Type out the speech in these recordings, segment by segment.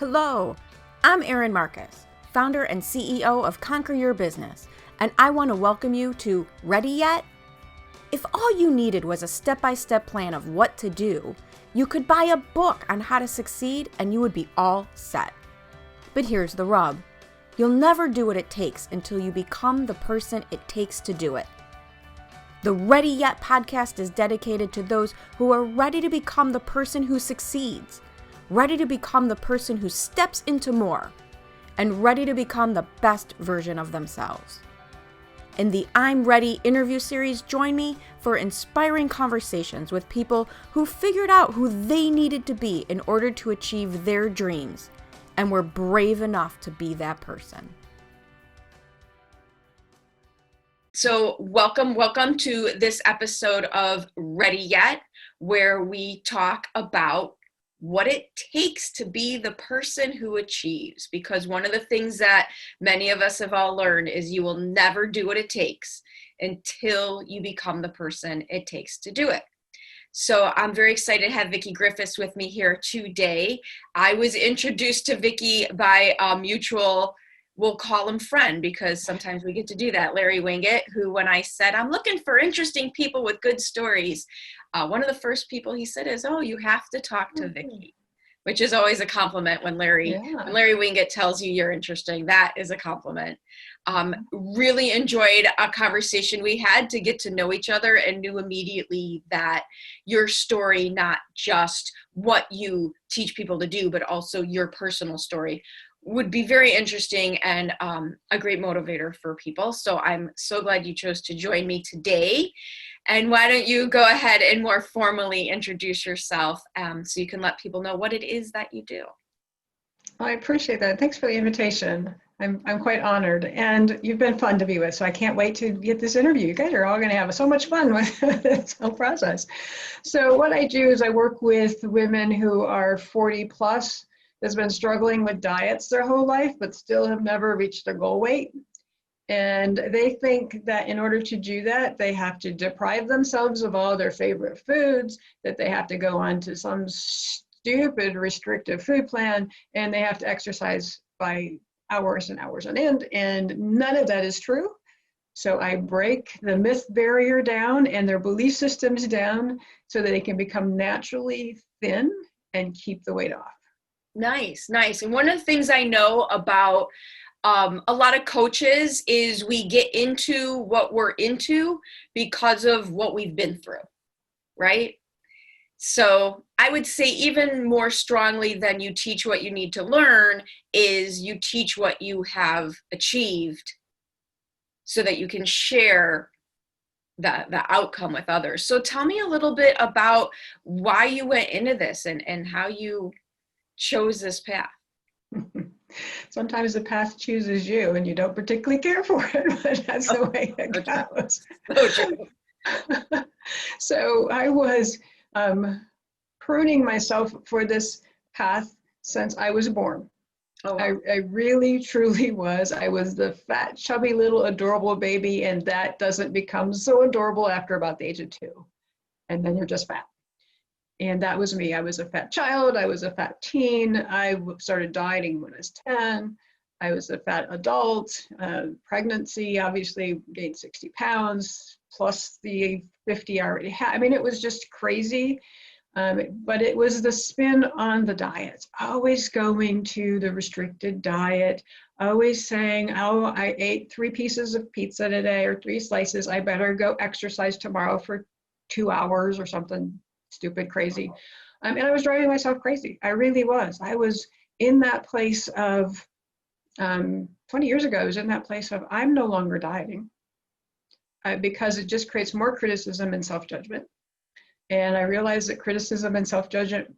Hello, I'm Erin Marcus, founder and CEO of Conquer Your Business, and I want to welcome you to Ready Yet? If all you needed was a step-by-step plan of what to do, you could buy a book on how to succeed and you would be all set. But here's the rub. You'll never do what it takes until you become the person it takes to do it. The Ready Yet podcast is dedicated to those who are ready to become the person who succeeds, ready to become the person who steps into more, and ready to become the best version of themselves. In the I'm Ready interview series, join me for inspiring conversations with people who figured out who they needed to be in order to achieve their dreams and were brave enough to be that person. So welcome to this episode of Ready Yet, where we talk about what it takes to be the person who achieves. Because one of the things that many of us have all learned is you will never do what it takes until you become the person it takes to do it. So I'm very excited to have Vickie Griffith with me here today. I was introduced to Vickie by a mutual, we'll call him friend, because sometimes we get to do that, Larry Winget, who when I said, I'm looking for interesting people with good stories, one of the first people he said is, oh, you have to talk to Vickie, which is always a compliment when Larry Winget tells you you're interesting. That is a compliment. Really enjoyed a conversation we had to get to know each other, and knew immediately that your story, not just what you teach people to do, but also your personal story, would be very interesting and a great motivator for people. So I'm so glad you chose to join me today. And why don't you go ahead and more formally introduce yourself so you can let people know what it is that you do. Well, I appreciate that. Thanks for the invitation. I'm quite honored, and you've been fun to be with, so I can't wait to get this interview. You guys are all going to have so much fun with this whole process. So what I do is I work with women who are 40 plus, that's been struggling with diets their whole life, but still have never reached their goal weight. And they think that in order to do that, they have to deprive themselves of all their favorite foods, that they have to go on to some stupid restrictive food plan, and they have to exercise by hours and hours on end, and none of that is true. So I break the myth barrier down and their belief systems down so that they can become naturally thin and keep the weight off. Nice. And one of the things I know about a lot of coaches is we get into what we're into because of what we've been through, right? So I would say even more strongly than you teach what you need to learn is you teach what you have achieved so that you can share the outcome with others. So tell me a little bit about why you went into this and how you chose this path. Sometimes the path chooses you and you don't particularly care for it, but that's the way it goes. So I was pruning myself for this path since I was born. Oh, wow. I really, truly was. I was the fat, chubby, little, adorable baby, and that doesn't become so adorable after about the age of 2. And then you're just fat. And that was me. I was a fat child. I was a fat teen. I started dieting when I was 10. I was a fat adult. Pregnancy, obviously, gained 60 pounds, plus the 50 I already had. I mean, it was just crazy. But it was the spin on the diet. Always going to the restricted diet. Always saying, oh, I ate 3 pieces of pizza today or 3 slices. I better go exercise tomorrow for 2 hours or something stupid, crazy. And I was driving myself crazy. I really was. I was in that place of, 20 years ago, I was in that place of, I'm no longer dieting because it just creates more criticism and self-judgment. And I realized that criticism and self-judgment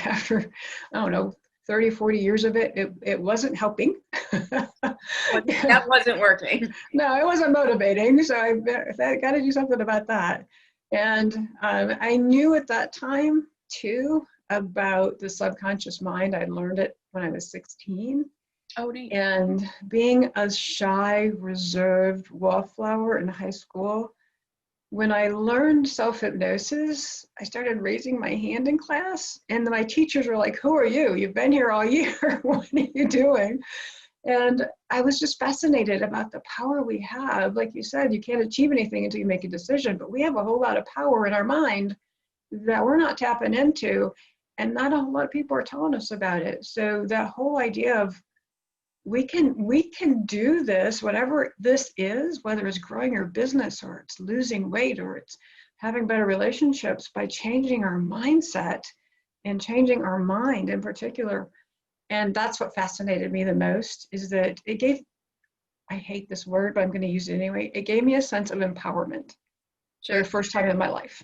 after, 30, 40 years of it wasn't helping. That wasn't working. No, it wasn't motivating. So I got to do something about that. And I knew at that time, too, about the subconscious mind. I learned it when I was 16. Oh, neat. And being a shy, reserved wallflower in high school when I learned self-hypnosis, I started raising my hand in class, and my teachers were like, "Who are you? You've been here all year. What are you doing?" And I was just fascinated about the power we have. Like you said, you can't achieve anything until you make a decision, but we have a whole lot of power in our mind that we're not tapping into, and not a whole lot of people are telling us about it. So that whole idea of we can do this, whatever this is, whether it's growing your business or it's losing weight or it's having better relationships, by changing our mindset and changing our mind in particular. And that's what fascinated me the most, is that it gave, I hate this word, but I'm going to use it anyway. It gave me a sense of empowerment for the first time in my life.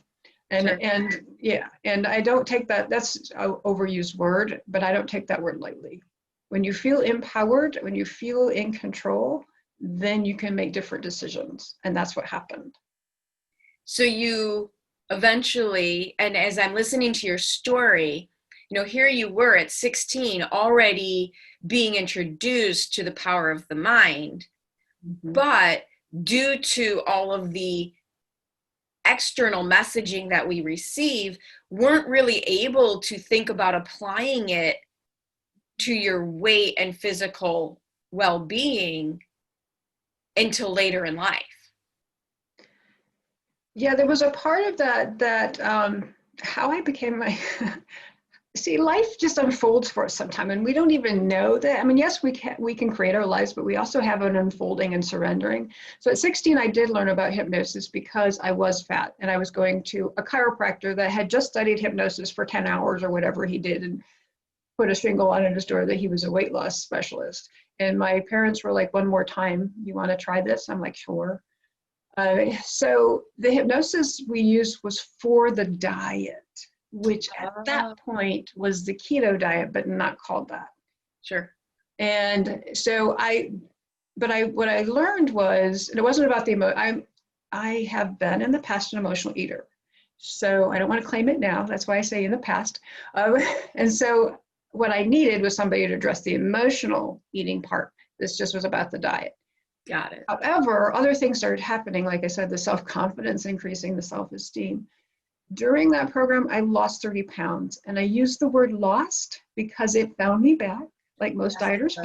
And yeah, and I don't take that, that's an overused word, but I don't take that word lightly. When you feel empowered, when you feel in control, then you can make different decisions. And that's what happened. So you eventually, and as I'm listening to your story, here you were at 16 already being introduced to the power of the mind, but due to all of the external messaging that we receive, weren't really able to think about applying it to your weight and physical well-being until later in life. Yeah, there was a part of that how I became my see, life just unfolds for us sometime, and we don't even know that. I mean, yes, we can create our lives, but we also have an unfolding and surrendering. So at 16, I did learn about hypnosis because I was fat, and I was going to a chiropractor that had just studied hypnosis for 10 hours or whatever he did, and put a shingle on his door that he was a weight loss specialist. And my parents were like, "One more time, you want to try this?" I'm like, "Sure." So the hypnosis we used was for the diet, which at that point was the keto diet, but not called that. Sure. And so what I learned was, and it wasn't about the I have been in the past an emotional eater. So I don't want to claim it now. That's why I say in the past. And so what I needed was somebody to address the emotional eating part. This just was about the diet. Got it. However, other things started happening. Like I said, the self-confidence increasing, the self-esteem. During that program, I lost 30 pounds. And I used the word lost because it found me back, like most dieters,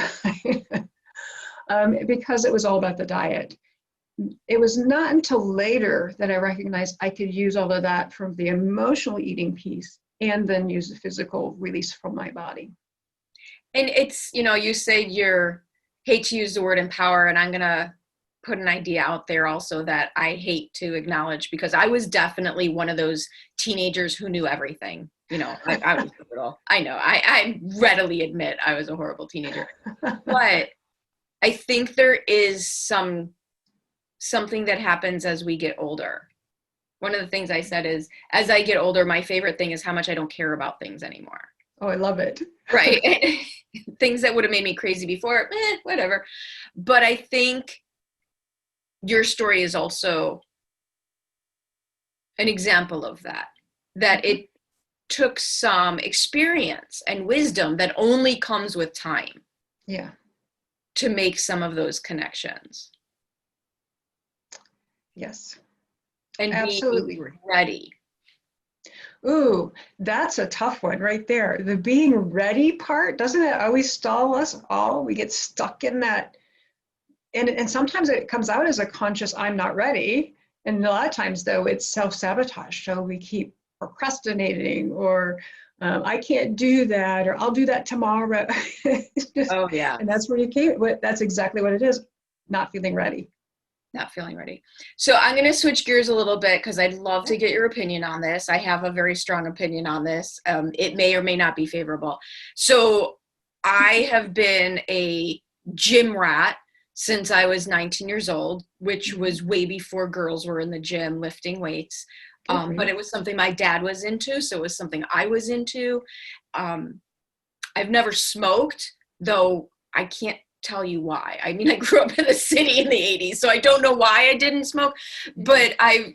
because it was all about the diet. It was not until later that I recognized I could use all of that from the emotional eating piece and then use the physical release from my body. And it's, you say hate to use the word empower, and I'm going to put an idea out there also that I hate to acknowledge, because I was definitely one of those teenagers who knew everything. I was brutal. I know. I readily admit I was a horrible teenager. But I think there is something that happens as we get older. One of the things I said is, as I get older, my favorite thing is how much I don't care about things anymore. Oh, I love it. Right. Things that would have made me crazy before, whatever. But I think your story is also an example of that it took some experience and wisdom that only comes with time. Yeah. To make some of those connections. Yes. And absolutely being ready. Ooh, that's a tough one right there. The being ready part, doesn't it always stall us all? We get stuck in that. And sometimes it comes out as a conscious, I'm not ready. And a lot of times, though, it's self-sabotage. So we keep procrastinating, or I can't do that, or I'll do that tomorrow. Oh, yeah. And that's where you came. That's exactly what it is. Not feeling ready. Not feeling ready. So I'm going to switch gears a little bit, because I'd love to get your opinion on this. I have a very strong opinion on this. It may or may not be favorable. So I have been a gym rat since I was 19 years old, which was way before girls were in the gym lifting weights. But it was something my dad was into, so it was something I was into. I've never smoked, though I can't tell you why. I mean, I grew up in the city in the 80s, so I don't know why I didn't smoke, but I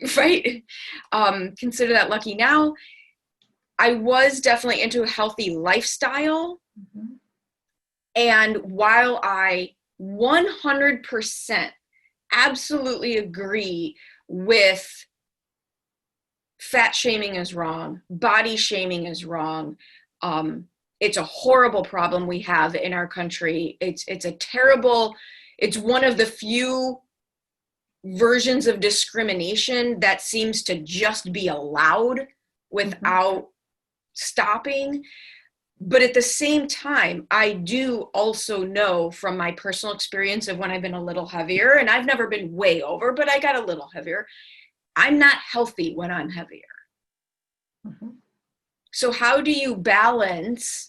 consider that lucky now. I was definitely into a healthy lifestyle. Mm-hmm. And while I 100% absolutely agree with fat shaming is wrong. Body shaming is wrong. It's a horrible problem we have in our country. It's one of the few versions of discrimination that seems to just be allowed without stopping. But at the same time, I do also know from my personal experience of when I've been a little heavier, and I've never been way over, but I got a little heavier. I'm not healthy when I'm heavier. So how do you balance,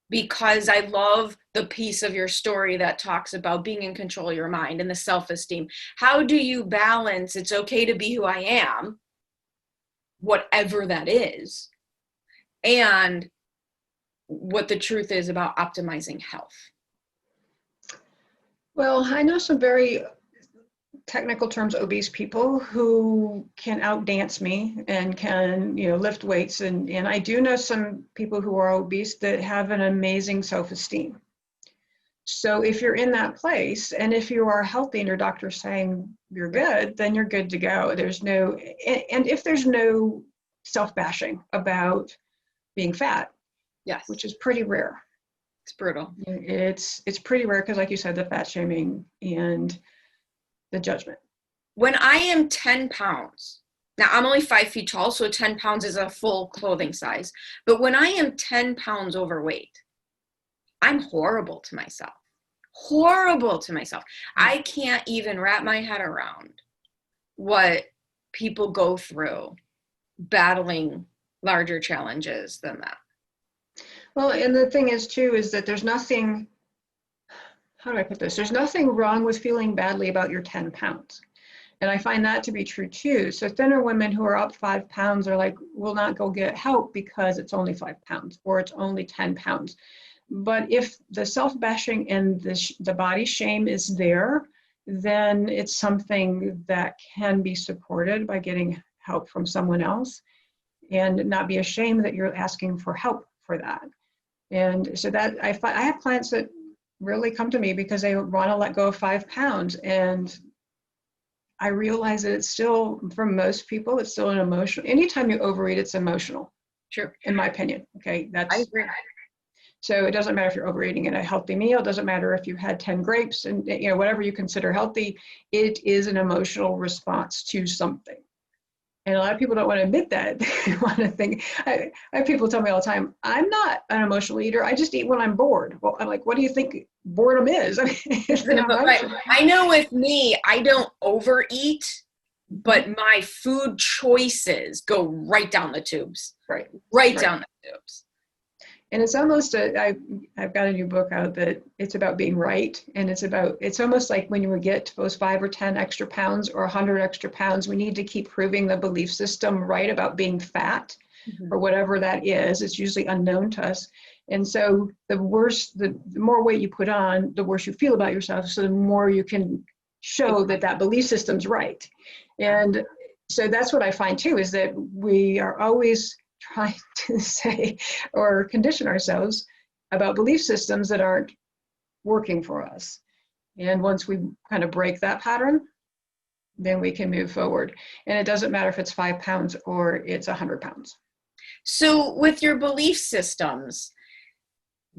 because I love the piece of your story that talks about being in control of your mind and the self-esteem. How do you balance, it's okay to be who I am, whatever that is, and what the truth is about optimizing health? Well, I know some very technical terms, obese people who can outdance me and can, lift weights. And I do know some people who are obese that have an amazing self-esteem. So if you're in that place, and if you are healthy and your doctor's saying you're good, then you're good to go. And if there's no self-bashing about being fat, yes, which is pretty rare. It's brutal. It's pretty rare because, like you said, the fat shaming and the judgment. When I am 10 pounds, now I'm only 5 feet tall, so 10 pounds is a full clothing size. But when I am 10 pounds overweight, I'm horrible to myself. Horrible to myself. I can't even wrap my head around what people go through battling larger challenges than that. Well, and the thing is too, is that there's nothing, how do I put this? There's nothing wrong with feeling badly about your 10 pounds. And I find that to be true too. So thinner women who are up 5 pounds are will not go get help because it's only 5 pounds or it's only 10 pounds. But if the self-bashing and the body shame is there, then it's something that can be supported by getting help from someone else and not be ashamed that you're asking for help for that. And so that I have clients that really come to me because they want to let go of 5 pounds. And I realize that it's still, for most people, it's still an emotional, anytime you overeat, it's emotional. Sure. In my opinion. Okay. I agree. So it doesn't matter if you're overeating in a healthy meal. It doesn't matter if you had 10 grapes and, whatever you consider healthy, it is an emotional response to something. And a lot of people don't want to admit that. They want to think, I have people tell me all the time, I'm not an emotional eater. I just eat when I'm bored. Well, I'm like, what do you think boredom is? I mean, I know with me, I don't overeat, but my food choices go right down the tubes. Right down the tubes. And it's almost I've got a new book out that it's about being right. And it's almost like when we get to those 5 or 10 extra pounds or 100 extra pounds, we need to keep proving the belief system right about being fat or whatever that is. It's usually unknown to us. And so the more weight you put on, the worse you feel about yourself. So the more you can show that belief system's right. And so that's what I find too, is that we are always trying to say or condition ourselves about belief systems that aren't working for us. And once we kind of break that pattern, then we can move forward. And it doesn't matter if it's 5 pounds or it's 100 pounds. So with your belief systems,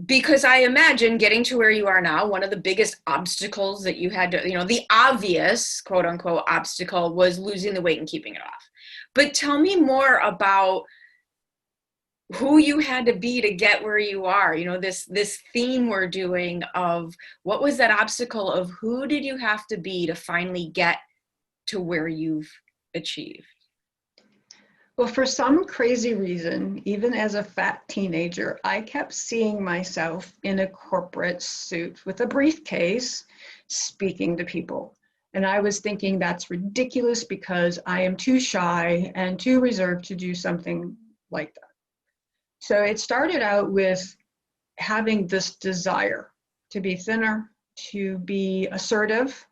because I imagine getting to where you are now, one of the biggest obstacles that you had to, the obvious quote unquote obstacle was losing the weight and keeping it off. But tell me more about who you had to be to get where you are. This theme we're doing of what was that obstacle of who did you have to be to finally get to where you've achieved? Well, for some crazy reason, even as a fat teenager, I kept seeing myself in a corporate suit with a briefcase speaking to people. And I was thinking that's ridiculous because I am too shy and too reserved to do something like that. So it started out with having this desire to be thinner, to be assertive.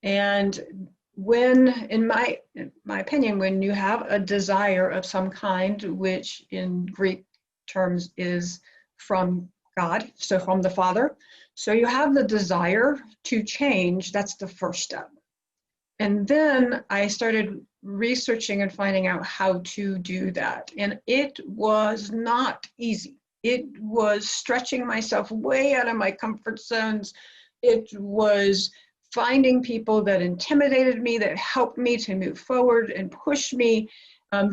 And when, in my opinion, when you have a desire of some kind, which in Greek terms is from God, so from the Father, so you have the desire to change, that's the first step. And then I started researching and finding out how to do that. And it was not easy. It was stretching myself way out of my comfort zones. It was finding people that intimidated me, that helped me to move forward and push me.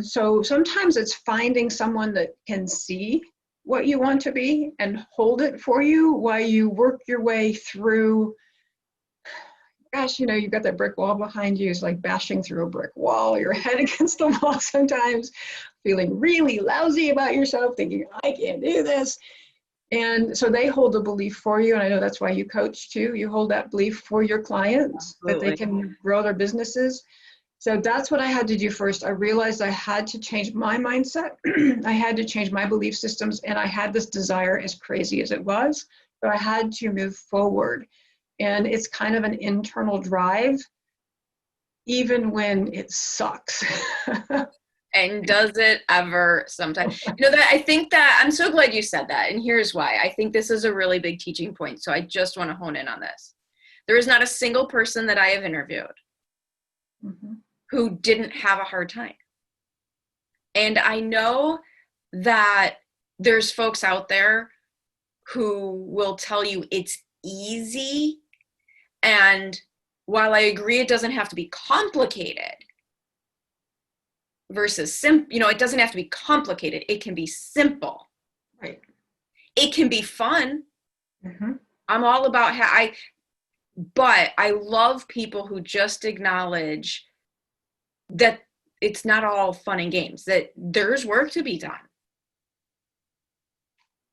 So sometimes it's finding someone that can see what you want to be and hold it for you while you work your way through. Gosh, you've got that brick wall behind you. It's like bashing through a brick wall, your head against the wall sometimes, feeling really lousy about yourself, thinking, I can't do this. And so they hold the belief for you. And I know that's why you coach too. You hold that belief for your clients. Absolutely. That they can grow their businesses. So that's what I had to do first. I realized I had to change my mindset. I had to change my belief systems. And I had this desire, as crazy as it was, but I had to move forward. And it's kind of an internal drive, even when it sucks. And does it ever sometimes? That I think that I'm so glad you said that. And here's why. I think this is a really big teaching point. So I just want to hone in on this. There is not a single person that I have interviewed who didn't have a hard time. And I know that there's folks out there who will tell you it's easy. And while I agree it doesn't have to be complicated versus simple, it doesn't have to be complicated. It can be simple. Right. It can be fun. I'm all about but I love people who just acknowledge that it's not all fun and games, that there's work to be done.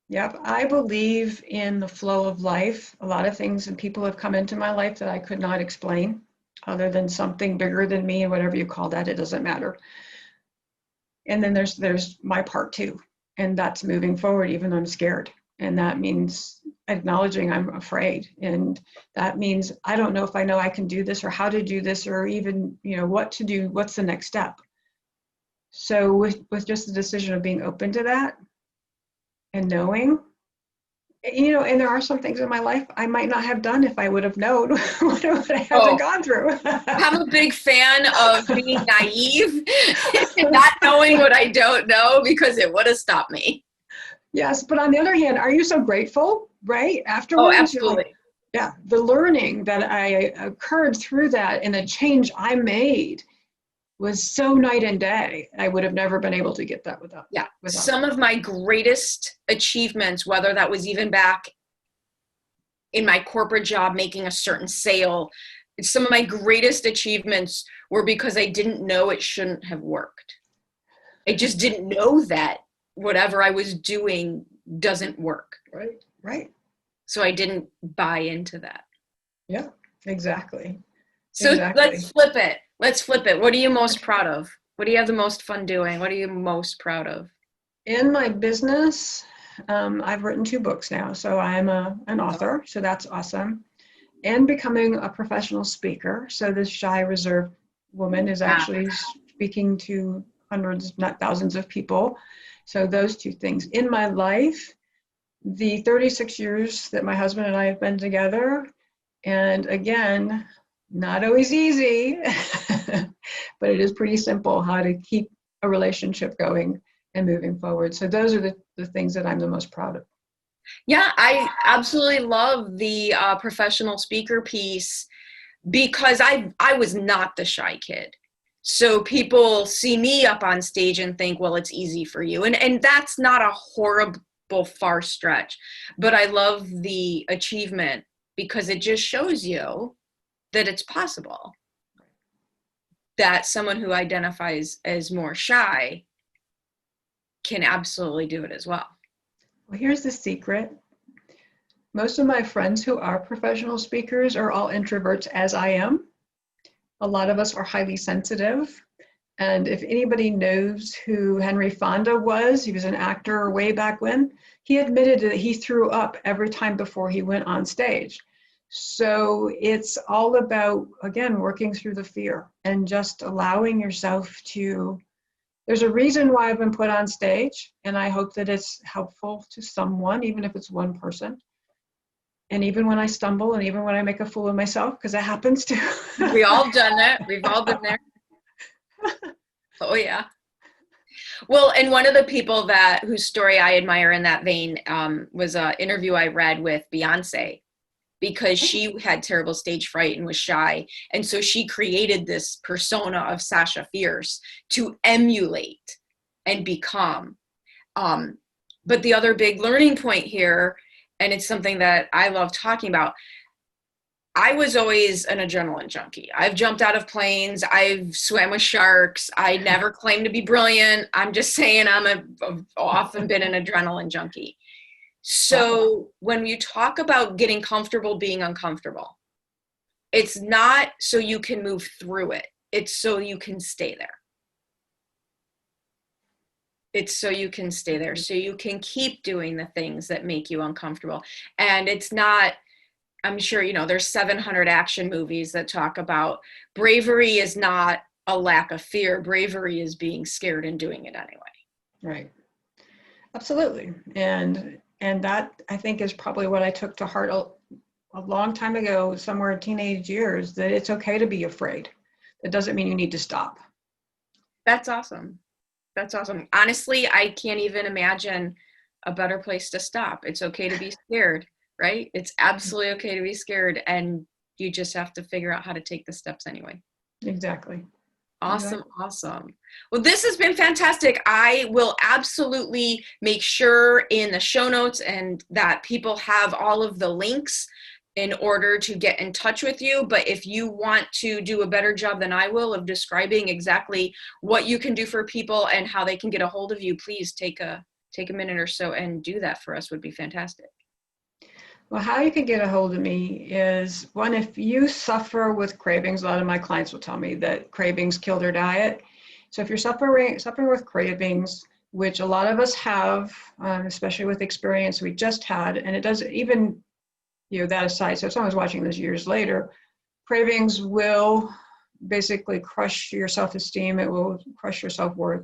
Yep, I believe in the flow of life. A lot of things and people have come into my life that I could not explain, other than something bigger than me, and whatever you call that, it doesn't matter. And then there's my part too, and that's moving forward even though I'm scared. And that means acknowledging I'm afraid, and that means I don't know if I know I can do this or how to do this or even what to do, what's the next step. So with just the decision of being open to that and knowing, and there are some things in my life I might not have done if I would have known what I haven't gone through. I'm a big fan of being naive and not knowing what I don't know, because it would have stopped me. Yes, but on the other hand, are you so grateful, right? Afterwards, absolutely. Yeah, the learning that I occurred through that and the change I made was so night and day. I would have never been able to get that without. Yeah, some of my greatest achievements, whether that was even back in my corporate job, making a certain sale, some of my greatest achievements were because I didn't know it shouldn't have worked. I just didn't know that whatever I was doing doesn't work. Right. So I didn't buy into that. Yeah, exactly. So let's flip it. What are you most proud of? What do you have the most fun doing? What are you most proud of? In my business, I've written 2 books now. So I'm an author. So that's awesome. And becoming a professional speaker. So this shy, reserved woman is actually speaking to hundreds, not thousands of people. So those 2 things. In my life, the 36 years that my husband and I have been together, and again, not always easy, but it is pretty simple how to keep a relationship going and moving forward. So those are the things that I'm the most proud of. Yeah, I absolutely love the professional speaker piece, because I was not the shy kid. So people see me up on stage and think, well, it's easy for you. And that's not a horrible far stretch, but I love the achievement because it just shows you that it's possible that someone who identifies as more shy can absolutely do it as well. Well, here's the secret. Most of my friends who are professional speakers are all introverts, as I am. A lot of us are highly sensitive. And if anybody knows who Henry Fonda was, he was an actor way back when, he admitted that he threw up every time before he went on stage. So it's all about, again, working through the fear and just allowing yourself to, there's a reason why I've been put on stage, and I hope that it's helpful to someone, even if it's one person. And even when I stumble and even when I make a fool of myself, because it happens too. We all done it. We've all been there. Oh yeah. Well, and one of the people whose story I admire in that vein was an interview I read with Beyonce, because she had terrible stage fright and was shy. And so she created this persona of Sasha Fierce to emulate and become. But the other big learning point here, and it's something that I love talking about, I was always an adrenaline junkie. I've jumped out of planes. I've swam with sharks. I never claimed to be brilliant. I'm just saying I've often been an adrenaline junkie. So when you talk about getting comfortable being uncomfortable, it's not so you can move through it. It's so you can stay there. It's so you can stay there. So you can keep doing the things that make you uncomfortable. And it's not, I'm sure, there's 700 action movies that talk about bravery is not a lack of fear. Bravery is being scared and doing it anyway. Right. Absolutely. And that, I think, is probably what I took to heart a long time ago, somewhere in teenage years, that it's okay to be afraid. That doesn't mean you need to stop. That's awesome. That's awesome. Honestly, I can't even imagine a better place to stop. It's okay to be scared, right? It's absolutely okay to be scared, and you just have to figure out how to take the steps anyway. Exactly. Awesome. Awesome. Well, this has been fantastic. I will absolutely make sure in the show notes and that people have all of the links in order to get in touch with you. But if you want to do a better job than I will of describing exactly what you can do for people and how they can get a hold of you, please take a minute or so and do that for us. Would be fantastic. Well, how you can get a hold of me is, one, if you suffer with cravings, a lot of my clients will tell me that cravings kill their diet. So if you're suffering with cravings, which a lot of us have, especially with experience we just had, and it doesn't even, that aside, so if someone's watching this years later, cravings will basically crush your self-esteem, it will crush your self-worth,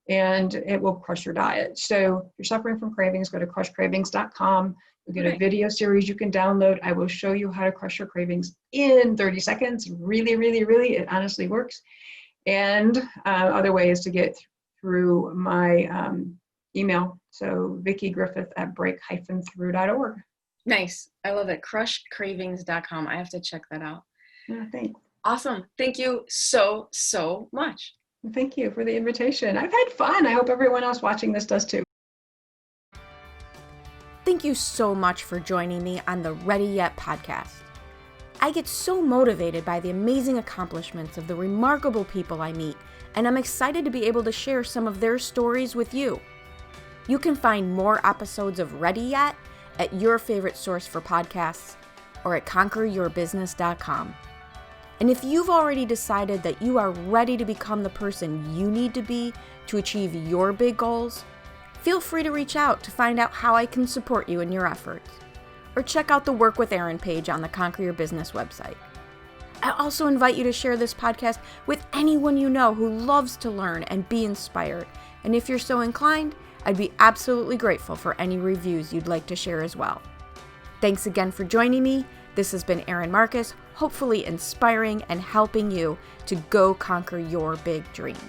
and it will crush your diet. So if you're suffering from cravings, go to crushcravings.com. You'll get a video series you can download. I will show you how to crush your cravings in 30 seconds. Really, really, really, it honestly works. And other ways to get through my email. So Vickie Griffith at break-through.org. Nice. I love it. Crushcravings.com. I have to check that out. Yeah, thanks. Awesome. Thank you so, so much. Thank you for the invitation. I've had fun. I hope everyone else watching this does too. Thank you so much for joining me on the Ready Yet podcast. I get so motivated by the amazing accomplishments of the remarkable people I meet, and I'm excited to be able to share some of their stories with you. You can find more episodes of Ready Yet at your favorite source for podcasts or at conqueryourbusiness.com. And if you've already decided that you are ready to become the person you need to be to achieve your big goals, feel free to reach out to find out how I can support you in your efforts. Or check out the Work with Erin page on the Conquer Your Business website. I also invite you to share this podcast with anyone you know who loves to learn and be inspired. And if you're so inclined, I'd be absolutely grateful for any reviews you'd like to share as well. Thanks again for joining me. This has been Erin Marcus, hopefully inspiring and helping you to go conquer your big dreams.